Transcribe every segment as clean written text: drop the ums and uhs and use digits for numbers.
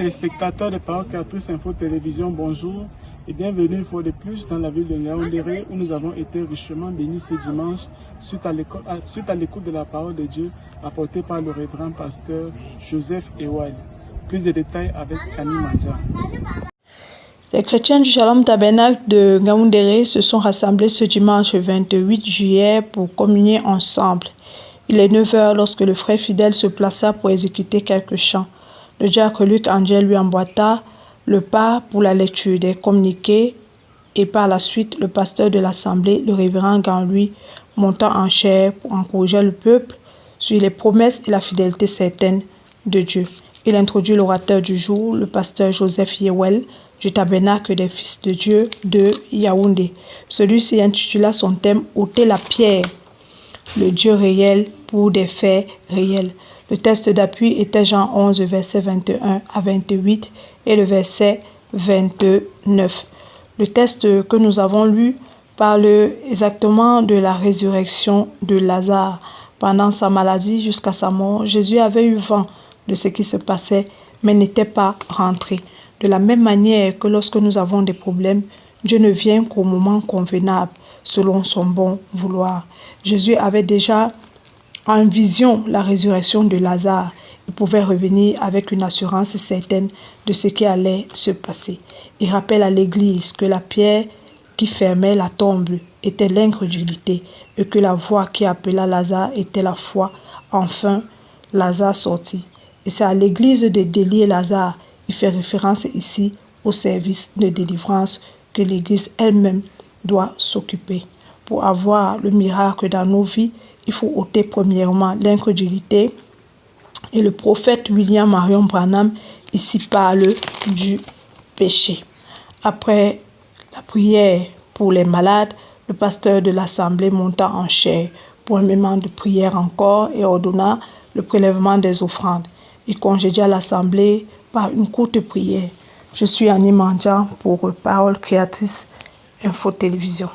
téléspectateurs de Parole Créatrice Info Télévision, bonjour et bienvenue une fois de plus dans la ville de Yaoundé où nous avons été richement bénis ce dimanche suite à l'écoute de la parole de Dieu apportée par le révérend pasteur Joseph Ewal. Plus de détails avec Annie Mandja. Les chrétiens du Shalom Tabernacle de Ngaoundéré se sont rassemblés ce dimanche 28 juillet pour communier ensemble. Il est 9 h lorsque le frère fidèle se plaça pour exécuter quelques chants. Le diacre Luc Angel lui emboîta le pas pour la lecture des communiqués et par la suite le pasteur de l'assemblée, le révérend Ganlouis, monta en chair pour encourager le peuple sur les promesses et la fidélité certaine de Dieu. Il introduit l'orateur du jour, le pasteur Joseph Ewal du tabernacle des fils de Dieu de Yaoundé. Celui-ci intitula son thème « ôter la pierre, le Dieu réel pour des faits réels ». Le texte d'appui était Jean 11, verset 21 à 28 et le verset 29. Le texte que nous avons lu parle exactement de la résurrection de Lazare. Pendant sa maladie jusqu'à sa mort, Jésus avait eu vent de ce qui se passait, mais n'était pas rentré. De la même manière que lorsque nous avons des problèmes, Dieu ne vient qu'au moment convenable, selon son bon vouloir. Jésus avait déjà en vision la résurrection de Lazare. Il pouvait revenir avec une assurance certaine de ce qui allait se passer. Il rappelle à l'Église que la pierre qui fermait la tombe était l'incrédulité et que la voix qui appela Lazare était la foi. Enfin, Lazare sortit. Et c'est à l'Église de délier Lazare. Il fait référence ici au service de délivrance que l'Église elle-même doit s'occuper. Pour avoir le miracle dans nos vies, il faut ôter premièrement l'incrédulité. Et le prophète William Marion Branham ici parle du péché. Après la prière pour les malades, le pasteur de l'assemblée monta en chair pour un moment de prière encore et ordonna le prélèvement des offrandes. Il congédia l'assemblée par une courte prière. Je suis Annie Mandja pour Parole Créatrice Info Télévision.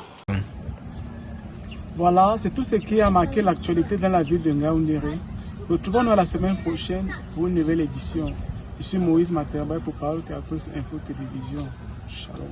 Voilà, c'est tout ce qui a marqué l'actualité dans la ville de Ngaoundéré. Retrouvons-nous la semaine prochaine pour une nouvelle édition. Je suis Moïse Materba pour Parole Créatrice Info Télévision. Shalom.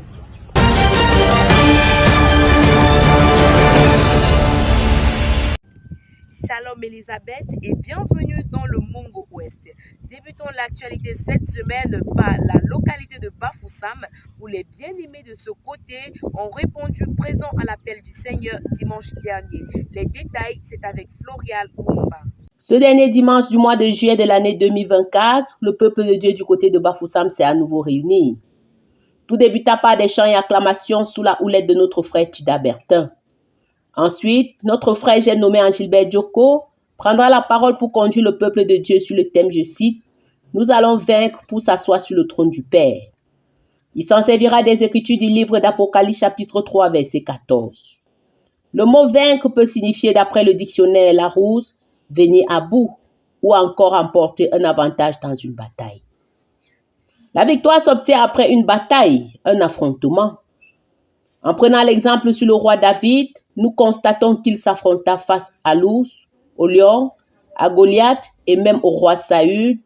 Shalom Elisabeth et bienvenue dans le Mungo Ouest. Débutons l'actualité cette semaine par la localité de Bafoussam où les bien-aimés de ce côté ont répondu présent à l'appel du Seigneur dimanche dernier. Les détails, c'est avec Florial Rumba. Ce dernier dimanche du mois de juillet de l'année 2024, le peuple de Dieu du côté de Bafoussam s'est à nouveau réuni. Tout débuta par des chants et acclamations sous la houlette de notre frère Tida Bertin. Ensuite, notre frère j'ai nommé Angilbert Djoko prendra la parole pour conduire le peuple de Dieu sur le thème, je cite, « Nous allons vaincre pour s'asseoir sur le trône du Père ». Il s'en servira des écritures du livre d'Apocalypse chapitre 3 verset 14. Le mot « vaincre » peut signifier d'après le dictionnaire Larousse, venir à bout ou encore emporter un avantage dans une bataille. La victoire s'obtient après une bataille, un affrontement. En prenant l'exemple sur le roi David, nous constatons qu'il s'affronta face à l'ours, au lion, à Goliath et même au roi Saül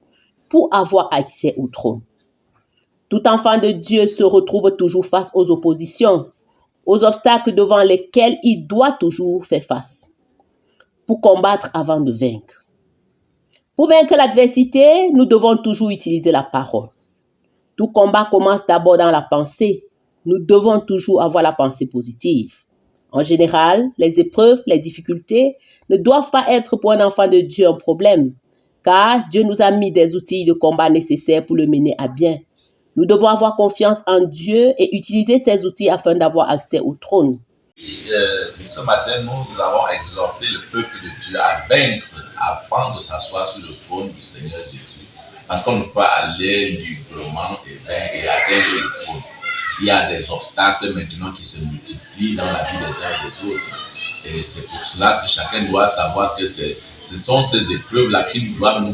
pour avoir accès au trône. Tout enfant de Dieu se retrouve toujours face aux oppositions, aux obstacles devant lesquels il doit toujours faire face, pour combattre avant de vaincre. Pour vaincre l'adversité, nous devons toujours utiliser la parole. Tout combat commence d'abord dans la pensée. Nous devons toujours avoir la pensée positive. En général, les épreuves, les difficultés ne doivent pas être pour un enfant de Dieu un problème, car Dieu nous a mis des outils de combat nécessaires pour le mener à bien. Nous devons avoir confiance en Dieu et utiliser ces outils afin d'avoir accès au trône. Ce matin, nous avons exhorté le peuple de Dieu à vaincre afin de s'asseoir sur le trône du Seigneur Jésus, parce qu'on ne peut pas aller librement et atteindre le trône. Il y a des obstacles maintenant qui se multiplient dans la vie des uns et des autres. Et c'est pour cela que chacun doit savoir que ce sont ces épreuves-là qui doivent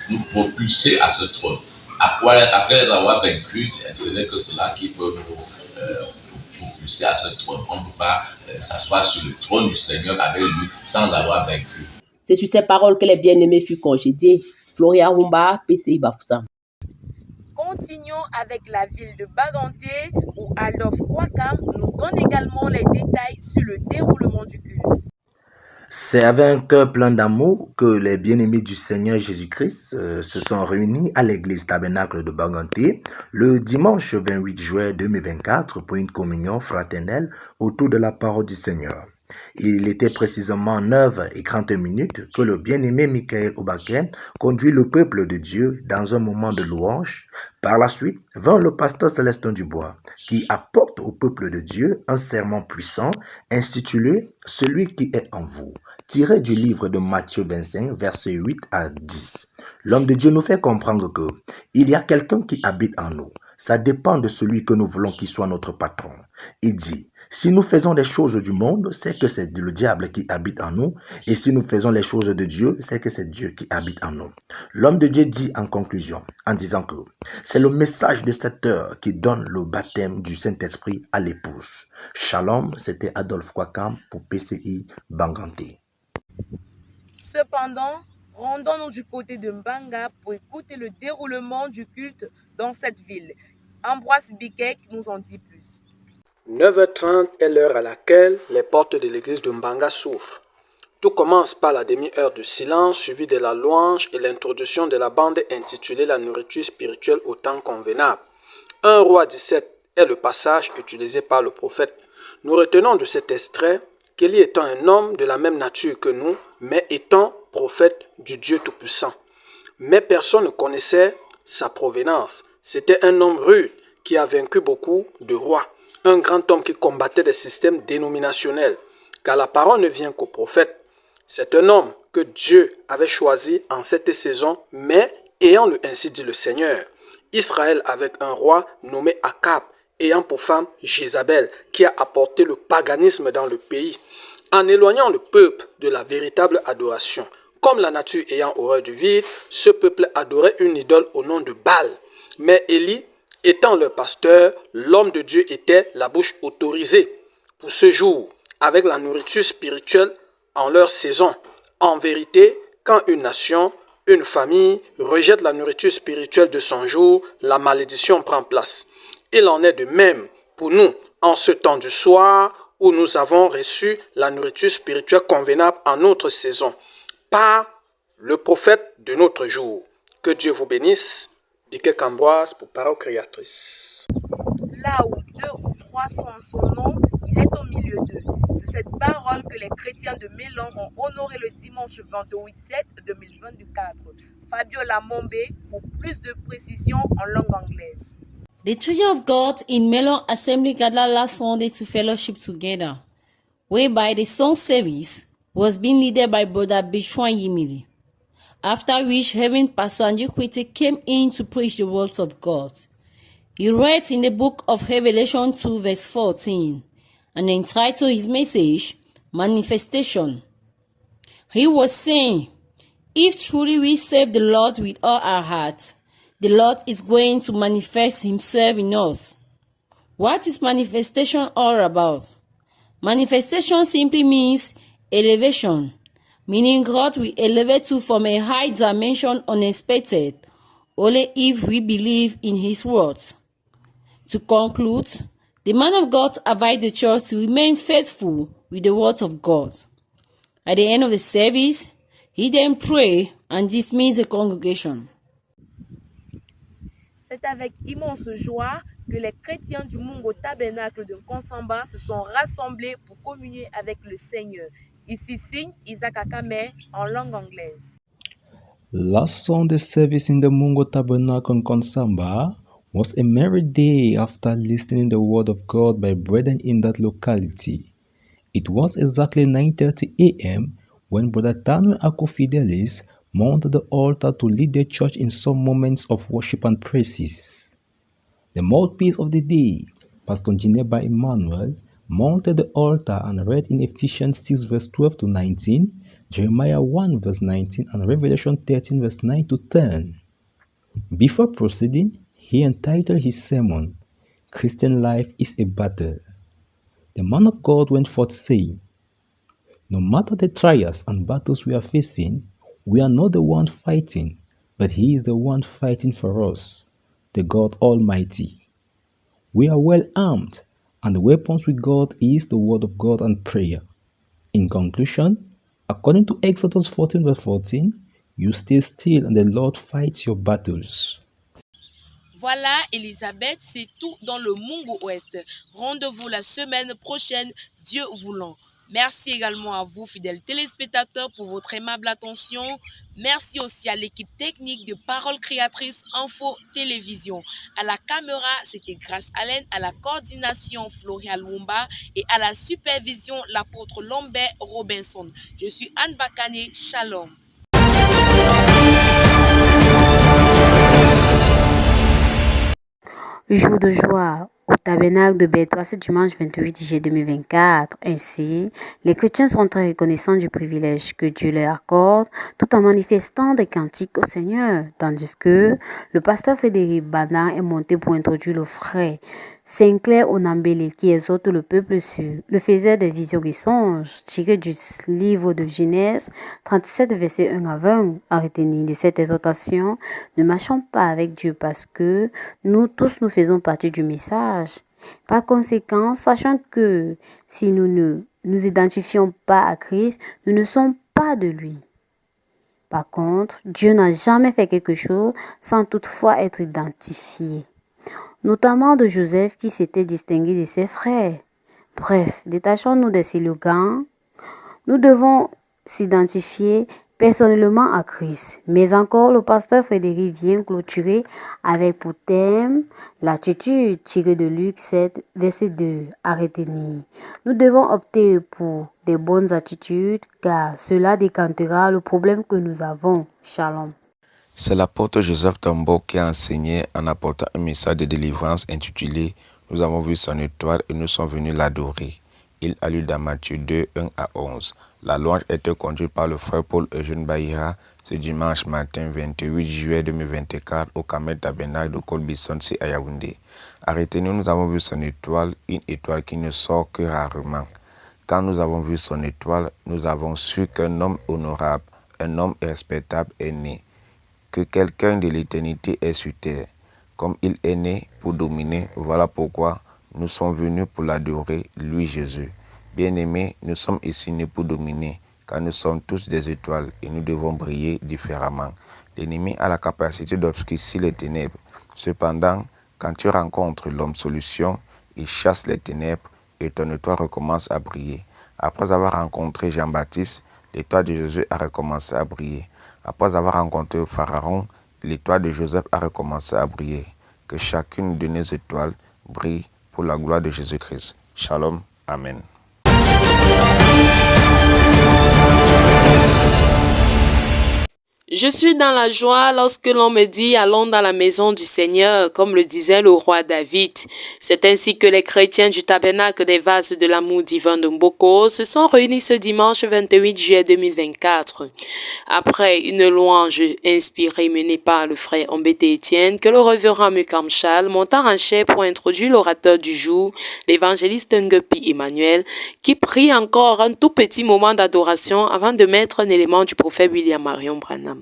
nous propulser à ce trône. Après les avoir vaincus, ce n'est que cela qui peut nous propulser à ce trône. On ne peut pas s'asseoir sur le trône du Seigneur avec lui sans avoir vaincu. C'est sur ces paroles que les bien-aimés furent congédiés. Florian Rumba, PCI Bafoussam. continuons avec la ville de Baganté où Adolphe Kwakam nous donne également les détails sur le déroulement du culte. C'est avec un cœur plein d'amour que les bien-aimés du Seigneur Jésus-Christ se sont réunis à l'église tabernacle de Baganté le dimanche 28 juin 2024 pour une communion fraternelle autour de la parole du Seigneur. Il était précisément 9h30 que le bien-aimé Michael Obaken conduit le peuple de Dieu dans un moment de louange. Par la suite, vint le pasteur Célestin Dubois qui apporte au peuple de Dieu un sermon puissant intitulé « Celui qui est en vous », tiré du livre de Matthieu 25, versets 8 à 10. L'homme de Dieu nous fait comprendre que il y a quelqu'un qui habite en nous. Ça dépend de celui que nous voulons qu'il soit notre patron. Il dit, si nous faisons les choses du monde, c'est que c'est le diable qui habite en nous. Et si nous faisons les choses de Dieu, c'est que c'est Dieu qui habite en nous. L'homme de Dieu dit en conclusion, en disant que c'est le message de cette heure qui donne le baptême du Saint-Esprit à l'épouse. Shalom, c'était Adolphe Kwakam pour PCI Baganté. Cependant, rendons-nous du côté de Mbanga pour écouter le déroulement du culte dans cette ville. Ambroise Bikek nous en dit plus. 9h30 est l'heure à laquelle les portes de l'église de Mbanga s'ouvrent. Tout commence par la demi-heure de silence suivie de la louange et l'introduction de la bande intitulée La nourriture spirituelle au temps convenable. 1 Roi 17 est le passage utilisé par le prophète. Nous retenons de cet extrait qu'Élie étant un homme de la même nature que nous, mais étant prophète du Dieu Tout-Puissant. Mais personne ne connaissait sa provenance. C'était un homme rude qui a vaincu beaucoup de rois. Un grand homme qui combattait des systèmes dénominationnels, car la parole ne vient qu'au prophète. C'est un homme que Dieu avait choisi en cette saison, mais ayant le ainsi dit le Seigneur. Israël avec un roi nommé Akab, ayant pour femme Jézabel, qui a apporté le paganisme dans le pays, en éloignant le peuple de la véritable adoration. Comme la nature ayant horreur du vide, ce peuple adorait une idole au nom de Baal. Mais Élie, étant leur pasteur, l'homme de Dieu était la bouche autorisée pour ce jour, avec la nourriture spirituelle en leur saison. En vérité, quand une nation, une famille rejette la nourriture spirituelle de son jour, la malédiction prend place. Il en est de même pour nous, en ce temps du soir où nous avons reçu la nourriture spirituelle convenable en notre saison, par le prophète de notre jour. Que Dieu vous bénisse. Bikek Ambroise pour Parole Créatrice. Là où 2 ou 3 sont en son nom, il est au milieu d'eux. C'est cette parole que les chrétiens de Mélan ont honoré le dimanche 28/7/2024. Fabiola Mombe pour plus de précision en langue anglaise. The Children of God in Melon Assembly gathered last Sunday to fellowship together, whereby the song service was being led by Brother Bichwan Yimili. After which, Reverend Pastor Anjikwete came in to preach the words of God. He read in the book of Revelation 2 verse 14 and entitled his message, Manifestation. He was saying, if truly we serve the Lord with all our hearts, the Lord is going to manifest himself in us. What is manifestation all about? Manifestation simply means elevation, meaning God will elevate you from a high dimension unexpected, only if we believe in his words. To conclude, the man of God advised the church to remain faithful with the word of God. At the end of the service, he then prayed and dismissed the congregation. C'est avec immense joie que les chrétiens du Mungo Tabernacle de Nkonsamba se sont rassemblés pour communier avec le Seigneur. Ici signe Isaac Akame en langue anglaise. Last Sunday service in the Mungo Tabernacle in Nkonsamba was a merry day after listening the word of God by brethren in that locality. It was exactly 9:30 a.m. when Brother Daniel Akofidelis mounted the altar to lead the church in some moments of worship and praises. The mouthpiece of the day, Pastor Jineba Emmanuel, mounted the altar and read in Ephesians 6 verse 12 to 19, Jeremiah 1 verse 19 and Revelation 13 verse 9 to 10. Before proceeding, he entitled his sermon, Christian Life is a Battle. The man of God went forth saying, no matter the trials and battles we are facing, we are not the one fighting, but he is the one fighting for us. the God Almighty. We are well armed, and the weapons with God is the Word of God and prayer. In conclusion, according to Exodus 14 verse 14, you stay still and the Lord fights your battles. Voilà, Elisabeth, c'est tout dans le Mungo Ouest. Rendez-vous la semaine prochaine, Dieu voulant. Merci également à vous, fidèles téléspectateurs, pour votre aimable attention. Merci aussi à l'équipe technique de Parole Créatrice Info Télévision. À la caméra, c'était Grace Allen, à la coordination Florian Lumba et à la supervision l'apôtre Lambert Robinson. Je suis Anne Bakane, Shalom. Jour de joie au tabernacle de Bétois ce dimanche 28 juillet 2024. Ainsi, les chrétiens sont très reconnaissants du privilège que Dieu leur accorde tout en manifestant des cantiques au Seigneur, tandis que le pasteur Frédéric Banan est monté pour introduire le frère Saint-Clair Onambele qui exhorte le peuple sur le faisait des visions et songes tirés du livre de Genèse 37 versets 1 à 20. À retenir de cette exhortation, ne marchons pas avec Dieu parce que nous tous nous faisons partie du message. Par conséquent, sachant que si nous ne nous identifions pas à Christ, nous ne sommes pas de lui. Par contre, Dieu n'a jamais fait quelque chose sans toutefois être identifié, notamment de Joseph qui s'était distingué de ses frères. Bref, détachons-nous des slogans. Nous devons s'identifier personnellement à Christ. Mais encore, le pasteur Frédéric vient clôturer avec pour thème l'attitude tirée de Luc 7, verset 2, à retenir. Nous devons opter pour des bonnes attitudes car cela décantera le problème que nous avons. Shalom. C'est l'apôtre Joseph Tombo qui a enseigné en apportant un message de délivrance intitulé « Nous avons vu son étoile et nous sommes venus l'adorer ». Il a lu dans Matthieu 2, 1 à 11. La louange était conduite par le frère Paul Eugène Baïra ce dimanche matin 28 juillet 2024 au Carmel Tabernacle de Colbison-C à Yaoundé. À retenir, nous avons vu son étoile, une étoile qui ne sort que rarement. Quand nous avons vu son étoile, nous avons su qu'un homme honorable, un homme respectable est né, que quelqu'un de l'éternité est sur terre. Comme il est né pour dominer, voilà pourquoi nous sommes venus pour l'adorer, lui Jésus. Bien-aimés, nous sommes ici nés pour dominer, car nous sommes tous des étoiles et nous devons briller différemment. L'ennemi a la capacité d'obscurcir les ténèbres. Cependant, quand tu rencontres l'homme solution, il chasse les ténèbres et ton étoile recommence à briller. Après avoir rencontré Jean-Baptiste, l'étoile de Jésus a recommencé à briller. Après avoir rencontré Pharaon, l'étoile de Joseph a recommencé à briller. Que chacune de nos étoiles brille pour la gloire de Jésus-Christ. Shalom. Amen. Je suis dans la joie lorsque l'on me dit « Allons dans la maison du Seigneur », comme le disait le roi David. C'est ainsi que les chrétiens du tabernacle des vases de l'amour divin de Mboko se sont réunis ce dimanche 28 juillet 2024. Après une louange inspirée menée par le frère Ombete Etienne, que le révérend Mukamchal monta en chair pour introduire l'orateur du jour, l'évangéliste Nguepi Emmanuel, qui prit encore un tout petit moment d'adoration avant de mettre un élément du prophète William Marion Branham.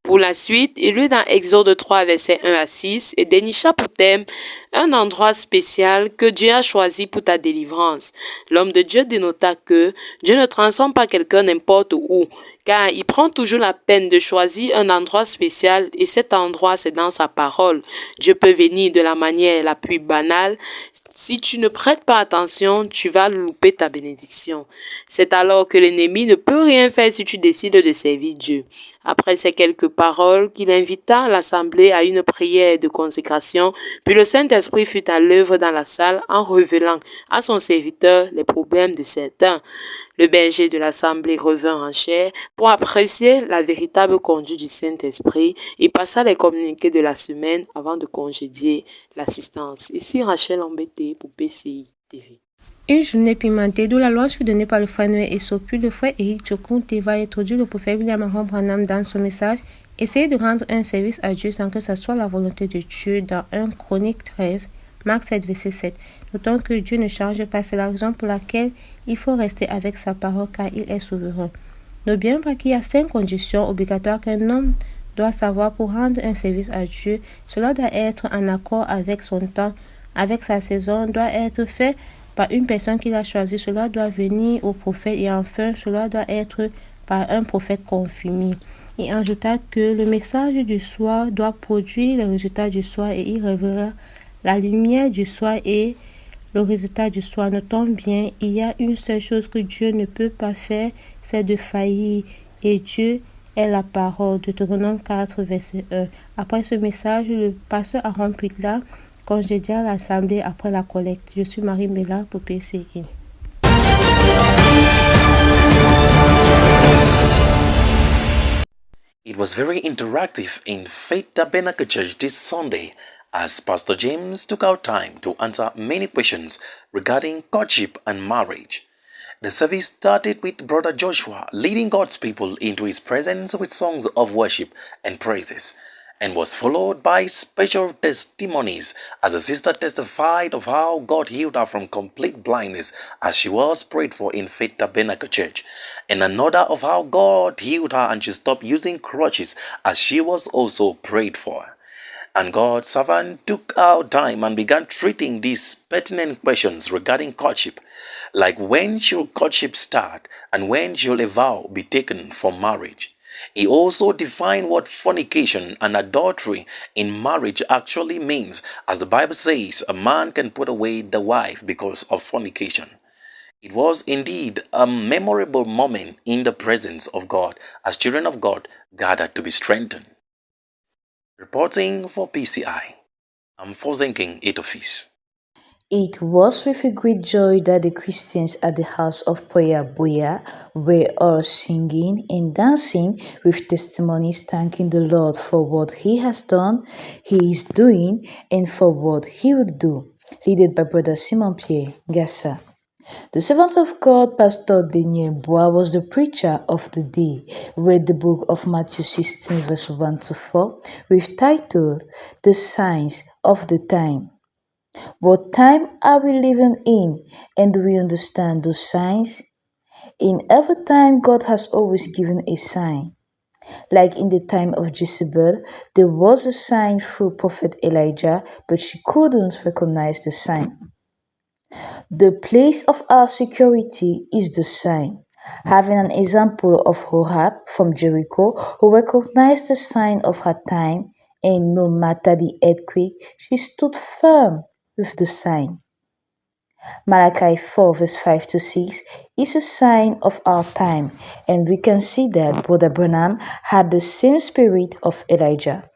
Pour la suite, il lut dans Exode 3, versets 1 à 6 et dénicha pour thème un endroit spécial que Dieu a choisi pour ta délivrance. L'homme de Dieu dénota que Dieu ne transforme pas quelqu'un n'importe où, car il prend toujours la peine de choisir un endroit spécial et cet endroit, c'est dans sa parole. Dieu peut venir de la manière la plus banale. Si tu ne prêtes pas attention, tu vas louper ta bénédiction. C'est alors que l'ennemi ne peut rien faire si tu décides de servir Dieu. Après ces quelques paroles, qu'il invita l'assemblée à une prière de consécration, puis le Saint-Esprit fut à l'œuvre dans la salle en révélant à son serviteur les problèmes de certains. Le berger de l'assemblée revint en chair pour apprécier la véritable conduite du Saint-Esprit et passa les communiqués de la semaine avant de congédier l'assistance. Ici Rachel Embêté pour PCI TV. Une journée pimentée d'où la louange fut donnée par le frère Noé Esso, puis le frère Eric Chokunte va introduire le prophète William Marion Branham dans son message. Essayez de rendre un service à Dieu sans que ça soit la volonté de Dieu dans 1 Chronique 13, Marc 7, verset 7. Notons que Dieu ne change pas, c'est la raison pour laquelle il faut rester avec sa parole car il est souverain. Note bien qu'il y a 5 conditions obligatoires qu'un homme doit savoir pour rendre un service à Dieu, cela doit être en accord avec son temps, avec sa saison, doit être fait par une personne qu'il a choisie, cela doit venir au prophète et enfin cela doit être par un prophète confirmé. Il ajouta que le message du soir doit produire le résultat du soir et il révélera la lumière du soir et le résultat du soir. Notons bien, il y a une seule chose que Dieu ne peut pas faire, c'est de faillir. Et Dieu est la parole. Deutéronome 4, verset 1. Après ce message, le pasteur Aaron Pritla congédia à l'assemblée après la collecte. Je suis Marie Mela pour PCI. It was very interactive in Faith Tabernacle Church this Sunday as Pastor James took out time to answer many questions regarding courtship and marriage. The service started with Brother Joshua leading God's people into his presence with songs of worship and praises, and was followed by special testimonies as a sister testified of how God healed her from complete blindness as she was prayed for in Faith Tabernacle Church, and another of how God healed her and she stopped using crutches as she was also prayed for. And God's servant took out time and began treating these pertinent questions regarding courtship, like when should courtship start and when should a vow be taken for marriage. He also defined what fornication and adultery in marriage actually means, as the Bible says a man can put away the wife because of fornication. It was indeed a memorable moment in the presence of God as children of God gathered to be strengthened. Reporting for PCI, I'm Fozenking Etofis. It was with a great joy that the Christians at the house of prayer Boya were all singing and dancing with testimonies thanking the Lord for what He has done, He is doing, and for what He will do, led by Brother Simon Pierre Gassa. The servant of God, Pastor Daniel Bois, was the preacher of the day, read the book of Matthew 16, verse 1 to 4, with title, The Signs of the Time. What time are we living in, and do we understand those signs? In every time, God has always given a sign. Like in the time of Jezebel, there was a sign through Prophet Elijah, but she couldn't recognize the sign. The place of our security is the sign. Having an example of Rahab from Jericho, who recognized the sign of her time, and no matter the earthquake, she stood firm with the sign. Malachi 4 verse 5 to 6 is a sign of our time, and we can see that Brother Branham had the same spirit of Elijah.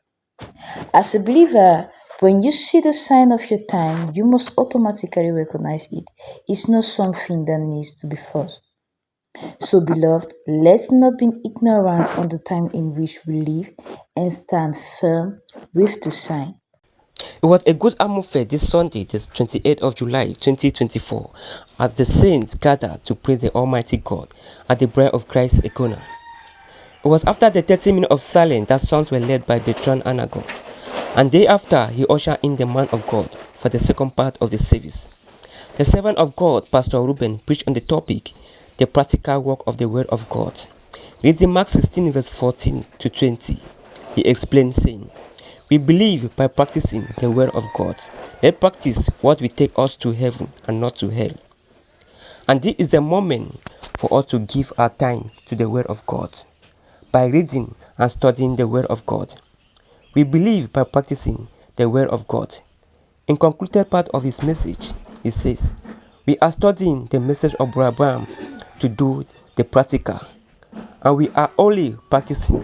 As a believer, when you see the sign of your time, you must automatically recognize it. It's not something that needs to be forced. So, beloved, let's not be ignorant on the time in which we live and stand firm with the sign. It was a good atmosphere this Sunday, the 28th of July 2024, as the saints gathered to praise the Almighty God at the Bride of Christ Icona. It was after the 30 minutes of silence that songs were led by Bertrand Anago, and day after he ushered in the man of God for the second part of the service. The servant of God, Pastor Ruben, preached on the topic, the practical work of the Word of God. Reading Mark 16 verse 14 to 20, he explained saying, we believe by practicing the Word of God. Let's practice what will take us to heaven and not to hell. And this is the moment for us to give our time to the Word of God by reading and studying the Word of God. We believe by practicing the Word of God. In concluded part of his message, he says, we are studying the message of Brother Abraham to do the practical, and we are only practicing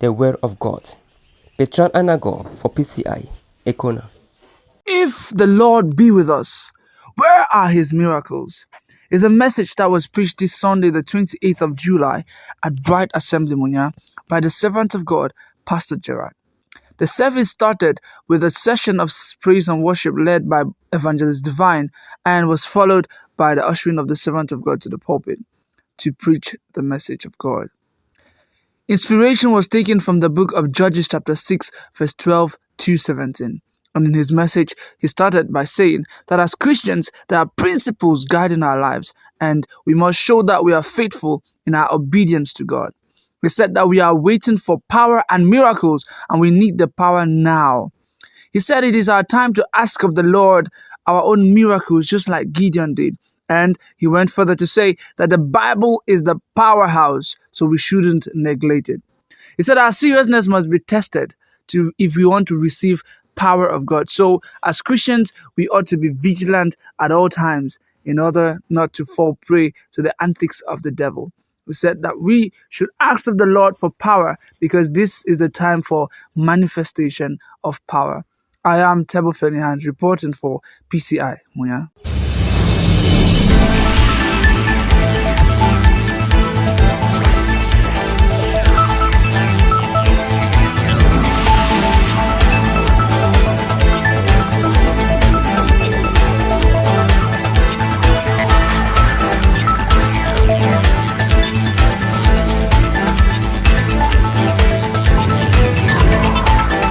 the Word of God. Bertrand Anago for PCI, Icona. If the Lord be with us, where are His miracles? Is a message that was preached this Sunday, the 28th of July, at Bright Assembly Munya by the servant of God, Pastor Gerard. The service started with a session of praise and worship led by Evangelist Divine and was followed by the ushering of the servant of God to the pulpit to preach the message of God. Inspiration was taken from the book of Judges chapter 6 verse 12 to 17. And in his message, he started by saying that as Christians, there are principles guiding our lives, and we must show that we are faithful in our obedience to God. He said that we are waiting for power and miracles, and we need the power now. He said it is our time to ask of the Lord our own miracles, just like Gideon did. And he went further to say that the Bible is the powerhouse, so we shouldn't neglect it. He said our seriousness must be tested if we want to receive power of God. So as Christians, we ought to be vigilant at all times in order not to fall prey to the antics of the devil. He said that we should ask of the Lord for power because this is the time for manifestation of power. I am Tebo Fenihans reporting for PCI. Muya.